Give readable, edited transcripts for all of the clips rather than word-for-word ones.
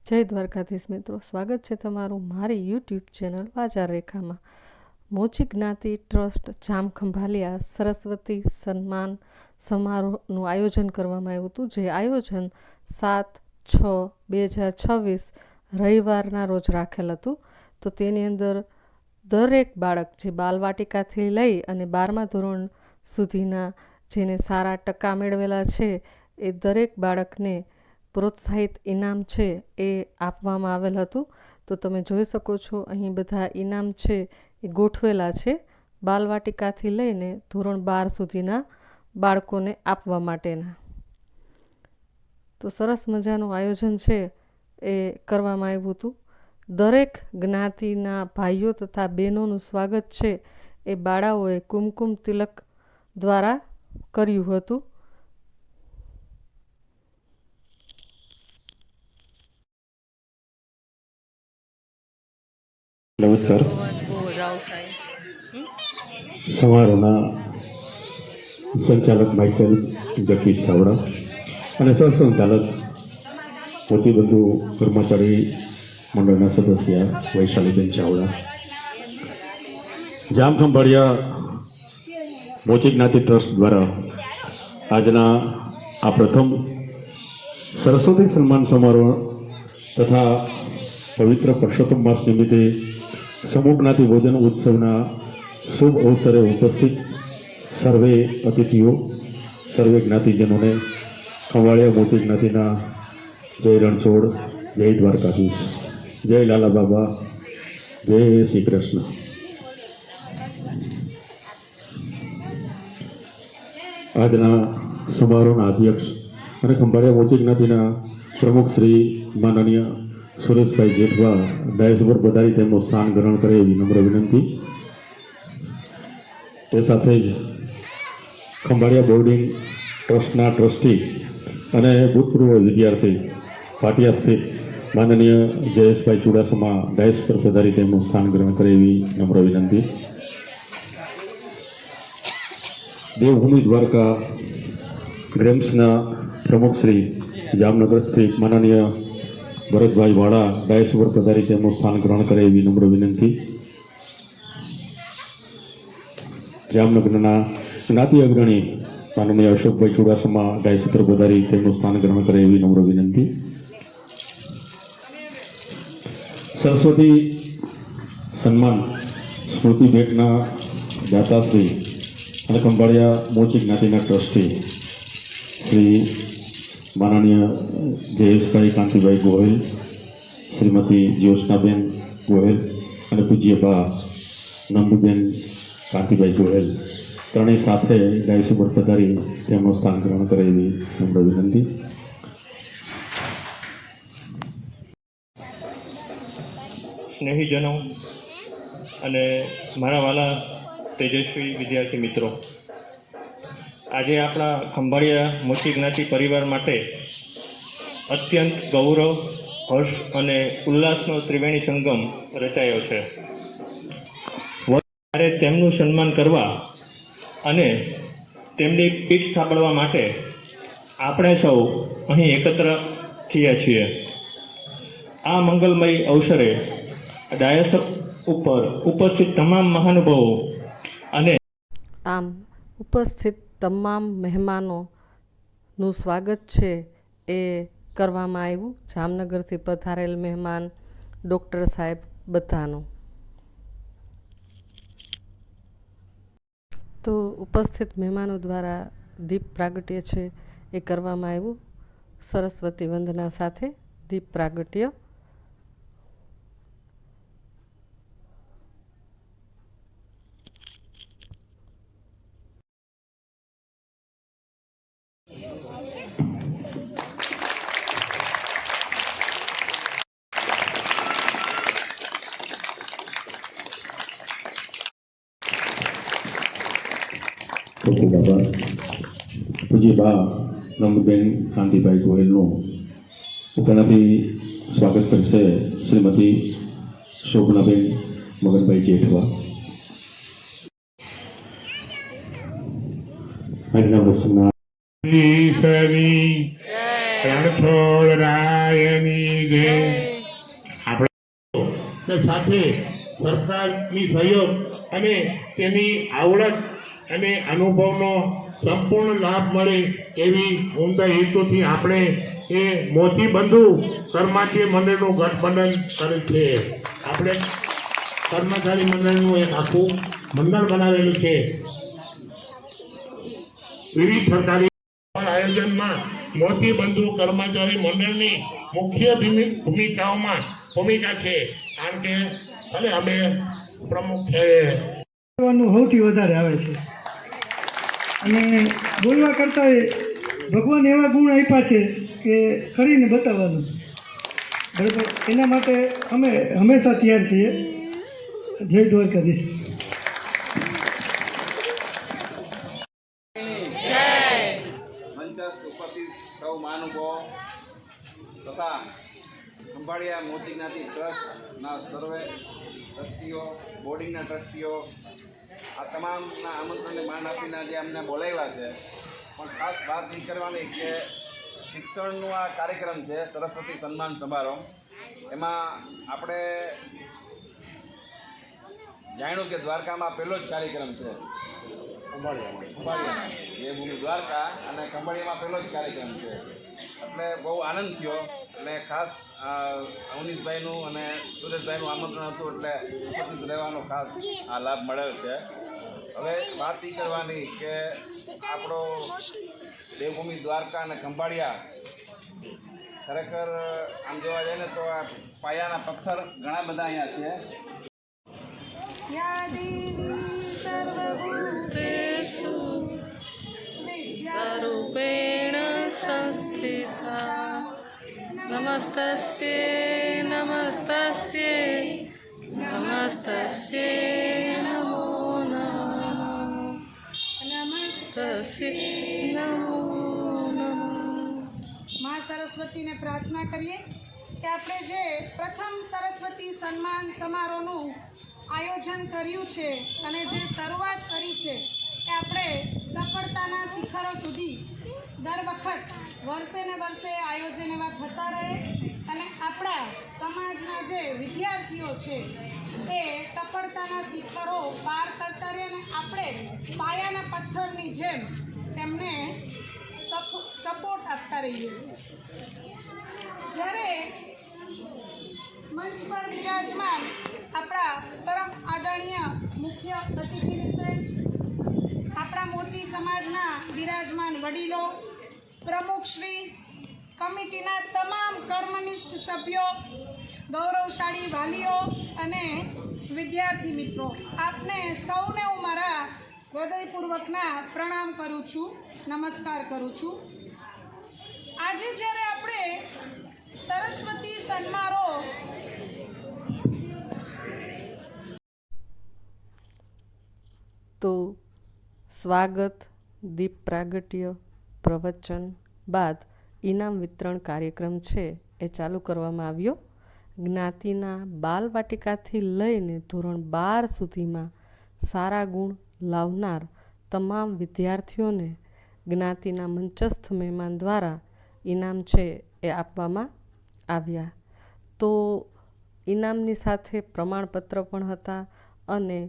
જય દ્વારકાધીશ મિત્રો, સ્વાગત છે તમારું મારી યુટ્યુબ ચેનલ વાચાર રેખામાં. મોચી જ્ઞાતિ ટ્રસ્ટ જામખંભાલિયા સરસ્વતી સન્માન સમારોહનું આયોજન કરવામાં આવ્યું હતું. જે આયોજન 7/6/2026 રવિવારના રોજ રાખેલ હતું. તો તેની અંદર દરેક બાળક જે બાલવાટિકાથી લઈ અને 12મા ધોરણ સુધીના જેને સારા ટકા મેળવેલા છે એ દરેક બાળકને પ્રોત્સાહિત ઇનામ છે એ આપવામાં આવેલ હતું. તો તમે જોઈ શકો છો અહીં બધા ઇનામ છે એ ગોઠવેલા છે બાલવાટિકાથી લઈને ધોરણ 12 સુધીના બાળકોને આપવા માટેના. તો સરસ મજાનું આયોજન છે એ કરવામાં આવ્યું હતું. દરેક જ્ઞાતિના ભાઈઓ તથા બહેનોનું સ્વાગત છે એ બાળાઓએ કુમકુમ તિલક દ્વારા કર્યું હતું. નમસ્કાર. સમારોહના સંચાલક માઇસેલ જગદીશ ચાવડા અને સહસંચાલક મોતીબંધુ કર્મચારી મંડળના સદસ્ય વૈશાલીબેન ચાવડા, જામખંભાળિયા મોચી જ્ઞાતિ ટ્રસ્ટ દ્વારા આજના આ પ્રથમ સરસ્વતી સન્માન સમારોહ તથા પવિત્ર પુરુષોત્તમ માસ નિમિત્તે સમૂહ જ્ઞાતિ ભોજન ઉત્સવના શુભ અવસરે ઉપસ્થિત સર્વે અતિથિઓ, સર્વે જ્ઞાતિજનોને ખંભાળિયા મોટી જ્ઞાતિના જય રણછોડ, જય દ્વારકાધીશ, જય લાલા બાબા, જય શ્રી કૃષ્ણ. આજના સમારોહના અધ્યક્ષ અને ખંભાળિયા મોટી જ્ઞાતિના પ્રમુખ શ્રી માનનીય સુરેશભાઈ જેઠવા ડાયસ પર પધારી તેમનું સ્થાન ગ્રહણ કરે એવી નમ્ર વિનંતી. તે સાથે જ ખંભાળિયા બોર્ડિંગ ટ્રસ્ટના ટ્રસ્ટી અને ભૂતપૂર્વ વિદ્યાર્થી પાટિયા સ્થિત માનનીય જયેશભાઈ ચુડાસમા ડાયસ પર પધારી તેમનું સ્થાન ગ્રહણ કરે એવી નમ્ર વિનંતી. દેવભૂમિ દ્વારકા ગ્રેમ્સના પ્રમુખ શ્રી જામનગર સ્થિત માનનીય ભરતભાઈ વાળા ડાયસ પર પધારી તેમનું સ્થાન ગ્રહણ કરે એવી નમ્ર વિનંતી. જામનગરના જ્ઞાતિ અગ્રણી માનનીય અશોકભાઈ ચુડાસમા ડાયસ પર પધારી તેમનું સ્થાન ગ્રહણ કરે એવી નમ્ર વિનંતી. સરસ્વતી સન્માન સ્મૃતિ ભેટના દાતાશ્રી અને ખંભાળિયા મોચી જ્ઞાતિના ટ્રસ્ટી શ્રી માનનીય જયેશભાઈ કાંતિભાઈ ગોહિલ, શ્રીમતી જ્યોત્સનાબેન ગોહિલ અને પૂજ્ય બા નંદુબેન કાંતિભાઈ ગોહિલ ત્રણેય સાથે ડાયસ ઉપર પધારી તેમનું સ્થાન ગ્રહણ કરે એવી નમ્ર વિનંતી. સ્નેહીજનો અને મારા વાલા તેજસ્વી વિદ્યાર્થી મિત્રો, આજે આપણા ખંભાળિયા મોચી જ્ઞાતિ પરિવાર માટે અત્યંત ગૌરવ, હર્ષ અને ઉલ્લાસનો ત્રિવેણી સંગમ રચાયો છે. ત્યારે તેમનું સન્માન કરવા અને તેમની પીઠ થાબડવા માટે આપણે સૌ અહીં એકત્ર થયા છીએ. આ મંગલમય અવસરે ડાયસ ઉપર ઉપસ્થિત તમામ મહાનુભાવો અને આમ ઉપસ્થિત તમામ મહેમાનોનું સ્વાગત છે એ કરવામાં આવ્યું. જામનગરથી પધારેલ મહેમાન, ડૉક્ટર સાહેબ બધાનું. તો ઉપસ્થિત મહેમાનો દ્વારા દીપ પ્રાગટ્ય છે એ કરવામાં આવ્યું. સરસ્વતી વંદના સાથે દીપ પ્રાગટ્ય. બાબા પૂજ્ય બા નંદુબેન કાંતિભાઈ ગોહિલનું ઉપરથી સ્વાગત કરશે શ્રીમતી શોભનાબેન મગનભાઈ જેઠવા. આજના પ્રસંગના હરી રણછોડ રાયની જય. આપણે સાથે સરકારની સહયોગ અને તેની આવડત અને અનુભવનો સંપૂર્ણ લાભ મળે એવી ઉમદા હેતુથી આપણે એ મોતી બંધુ કર્મચારી મંડળનું ગઠબંધન કરે છે. આપણે કર્મચારી મંડળનું એક આખું મંડળ બનાવેલું છે. વિવિધ સરકારી આયોજનમાં મોતી બંધુ કર્મચારી મંડળની મુખ્ય ભૂમિકા છે. કારણ કે ભલે અમે પ્રમુખ છે બોલવાનું સૌથી વધારે આવે છે અને બોલવા કરતાં ભગવાન એવા ગુણ આપ્યા છે કે કરીને બતાવવાનું. બરાબર, એના માટે અમે હંમેશા તૈયાર છીએ. જય દ્વારકાધીશ. મંચસ્થ ઉપસ્થિત સૌ મહાનુભાવો તથા ખંભાળિયા મોતી જ્ઞાતિ ટ્રસ્ટના સર્વે ટ્રસ્ટીઓ, બોર્ડિંગના ટ્રસ્ટીઓ, આ તમામના આમંત્રણને માન આપીને જે અમને બોલાવ્યા છે. પણ ખાસ વાત એ કરવાની કે શિક્ષણનું આ કાર્યક્રમ છે સરસ્વતી સન્માન સમારોહ. એમાં આપણે જાણ્યું કે દ્વારકામાં પહેલો જ કાર્યક્રમ છે. ખંભાળિયામાં દેવભૂમિ દ્વારકા અને ખંભાળિયામાં પહેલો જ કાર્યક્રમ છે. એટલે બહુ આનંદ થયો અને ખાસ અવનીશભાઈનું અને સુરેશભાઈનું આમંત્રણ હતું એટલે ઉપસ્થિત રહેવાનો ખાસ આ લાભ મળેલ છે. હવે વાત એ કરવાની કે આપણો દેવભૂમિ દ્વારકા અને ખંભાળિયા ખરેખર આમ જોવા જાય ને તો આ પાયાના પથ્થર ઘણા બધા અહીંયા છે. या देवी सर्वभूतेषु रूपेण संस्थिता नमस्तस्यै नमस्तस्यै नमस्तस्यै नमो नमः नमस्तस्यै नमो नमः. મા સરસ્વતીને પ્રાર્થના કરીએ કે આપણે જે પ્રથમ સરસ્વતી સન્માન સમારોહનું આયોજન કર્યું છે અને જે શરૂઆત કરી છે કે આપણે સફળતાના શિખરો સુધી દર વખત વર્ષે ને વર્ષે આયોજન એવા થતા રહે અને આપણા સમાજના જે વિદ્યાર્થીઓ છે એ સફળતાના શિખરો પાર કરતા રહે અને આપણે પાયાના પથ્થરની જેમ એમને સપોર્ટ આપતા રહીએ. જ્યારે મંચ પર વિરાજમાન આપણા પરમ આદરણીય મુખ્ય અતિથિ વિશે આપણા મોચી સમાજના વિરાજમાન વડીલો, પ્રમુખશ્રી, કમિટીના તમામ કર્મનિષ્ઠ સભ્યો, ગૌરવશાળી વાલીઓ અને વિદ્યાર્થી મિત્રો, આપને સૌને હું મારા હૃદયપૂર્વકના પ્રણામ કરું છું, નમસ્કાર કરું છું. આજે જ્યારે આપણે સરસ્વતી સમારોહ તો સ્વાગત, દીપ પ્રાગટ્ય, પ્રવચન બાદ ઇનામ વિતરણ કાર્યક્રમ છે એ ચાલુ કરવામાં આવ્યો. જ્ઞાતિના બાલવાટિકાથી લઈને ધોરણ 12 સુધીમાં સારા ગુણ લાવનાર તમામ વિદ્યાર્થીઓને જ્ઞાતિના મંચસ્થ મહેમાન દ્વારા ઇનામ છે એ આપવામાં આવ્યા. તો ઇનામની સાથે પ્રમાણપત્ર પણ હતા અને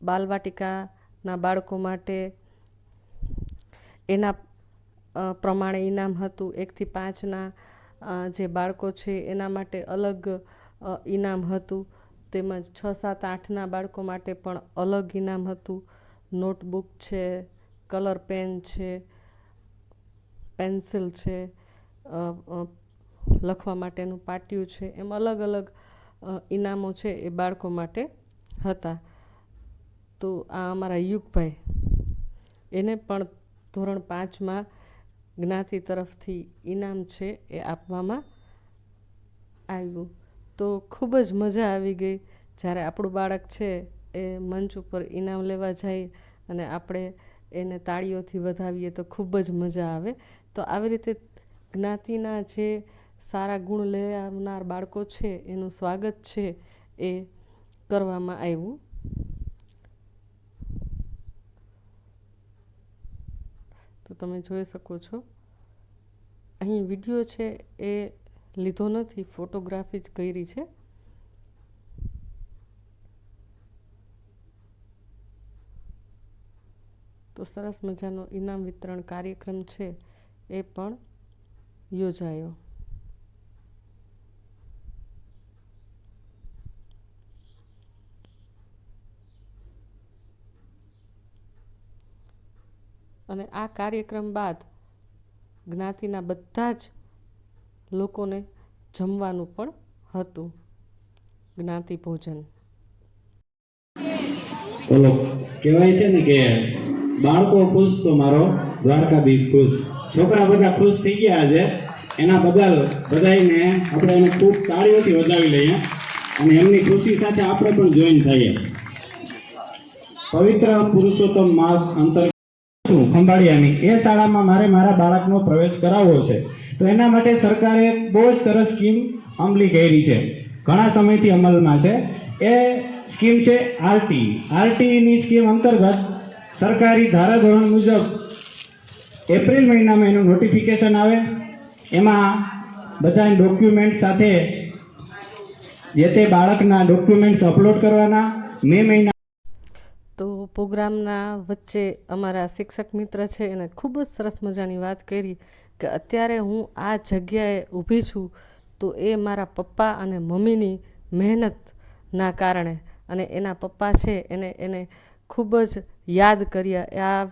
બાલવાટિકાના બાળકો માટે એના પ્રમાણે ઇનામ હતું. 1 થી 5ના જે બાળકો છે એના માટે અલગ ઇનામ હતું, તેમજ 6, 7, 8ના બાળકો માટે પણ અલગ ઇનામ હતું. નોટબુક છે, કલર પેન છે, પેન્સિલ છે, લખવા માટેનું પાટિયું છે, એમ અલગ અલગ ઇનામો છે એ બાળકો માટે હતા. તો આ અમારા યુગભાઈ, એને પણ ધોરણ 5માં જ્ઞાતિ તરફથી ઇનામ છે એ આપવામાં આવ્યું. તો ખૂબ જ મજા આવી ગઈ જ્યારે આપણું બાળક છે એ મંચ ઉપર ઇનામ લેવા જાય અને આપણે એને તાળીઓથી વધાવીએ તો ખૂબ જ મજા આવે. તો આવી રીતે જ્ઞાતિના જે સારા ગુણ લેનાર બાળકો છે એનું સ્વાગત છે એ કરવામાં આવ્યું. તો તમે જોઈ શકો છો અહીં વિડીયો છે એ લીધો નથી, ફોટોગ્રાફી જ કરી છે. તો સરસ મજાનો ઇનામ વિતરણ કાર્યક્રમ છે એ પણ યોજાયો. અને આ કાર્યક્રમ બાદ જ્ઞાતિના બધા જ લોકોને જમવાનું પણ હતું, જ્ઞાતિ ભોજન. બોલો, કહેવાય છે ને કે બાળકો ખુશ તો મારો દ્વારકાધીશ ખુશ. છોકરા બધા ખુશ થઈ ગયા છે, એના બદલ બધાને આપણે એને ખૂબ તાળીઓથી વધાવી લઈએ અને એમની ખુશી સાથે આપણે પણ જોઈન થઈએ. પવિત્ર પુરુષોત્તમ માસ અંતર્ગત ખંભાળિયાની એ શાળામાં મારે મારા બાળકનો પ્રવેશ કરાવવો છે, તો એના માટે સરકારે બહુ જ સરસ સ્કીમ અમલી કરી છે, ઘણા સમયથી અમલમાં છે. એ સ્કીમ છે આરટીની સ્કીમ અંતર્ગત સરકારી ધારાધોરણ મુજબ એપ્રિલ મહિનામાં એનું નોટિફિકેશન આવે, એમાં બધા ડોક્યુમેન્ટ સાથે જે તે બાળકના ડોક્યુમેન્ટ્સ અપલોડ કરવાના. મે મહિના તો પ્રોગ્રામના વચ્ચે અમારા શિક્ષક મિત્ર છે એને ખૂબ જ સરસ મજાની વાત કરી કે અત્યારે હું આ જગ્યાએ ઊભી છું તો એ મારા પપ્પા અને મમ્મીની મહેનતના કારણે, અને એના પપ્પા છે એને ખૂબ જ યાદ કર્યા. આ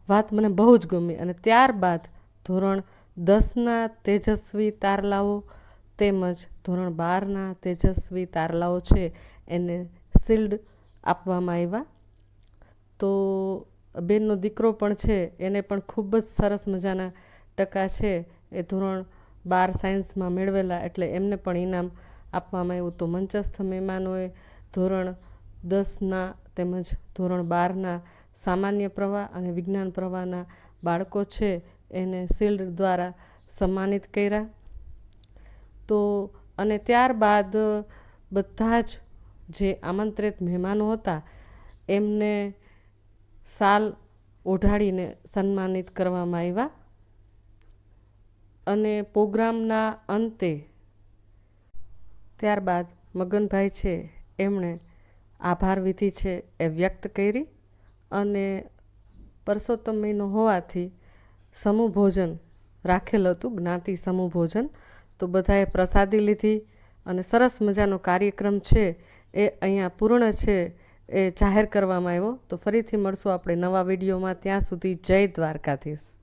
વાત મને બહુ જ ગમી. અને ત્યારબાદ ધોરણ 10ના તેજસ્વી તારલાઓ તેમજ ધોરણ 12ના તેજસ્વી તારલાઓ છે એને શિલ્ડ આપવામાં આવ્યા. તો બેનનો દીકરો પણ છે એને પણ ખૂબ જ સરસ મજાના ટકા છે એ ધોરણ 12 સાયન્સમાં મેળવેલા, એટલે એમને પણ ઇનામ આપવામાં આવ્યું. તો મંચસ્થ મહેમાનોએ ધોરણ 10ના તેમજ ધોરણ 12ના સામાન્ય પ્રવાહ અને વિજ્ઞાન પ્રવાહના બાળકો છે એને શિલ્ડ દ્વારા સન્માનિત કર્યા. તો અને ત્યારબાદ બધા જ જે આમંત્રિત મહેમાનો હતા એમને શાલ ઓઢાડીને સન્માનિત કરવામાં આવ્યા. અને પ્રોગ્રામના અંતે ત્યારબાદ મગનભાઈ છે એમણે આભાર વિધિ છે એ વ્યક્ત કરી. અને પરસોત્તમ મહિનો હોવાથી સમૂહ ભોજન રાખેલ હતું, જ્ઞાતિ સમૂહ ભોજન. તો બધાએ પ્રસાદી લીધી અને સરસ મજાનો કાર્યક્રમ છે એ અહીંયા પૂર્ણ છે એ જાહેર કરવામાં આવ્યો. તો ફરીથી મળશું આપણે નવા વિડીયોમાં. ત્યાં સુધી જય દ્વારકાધીશ.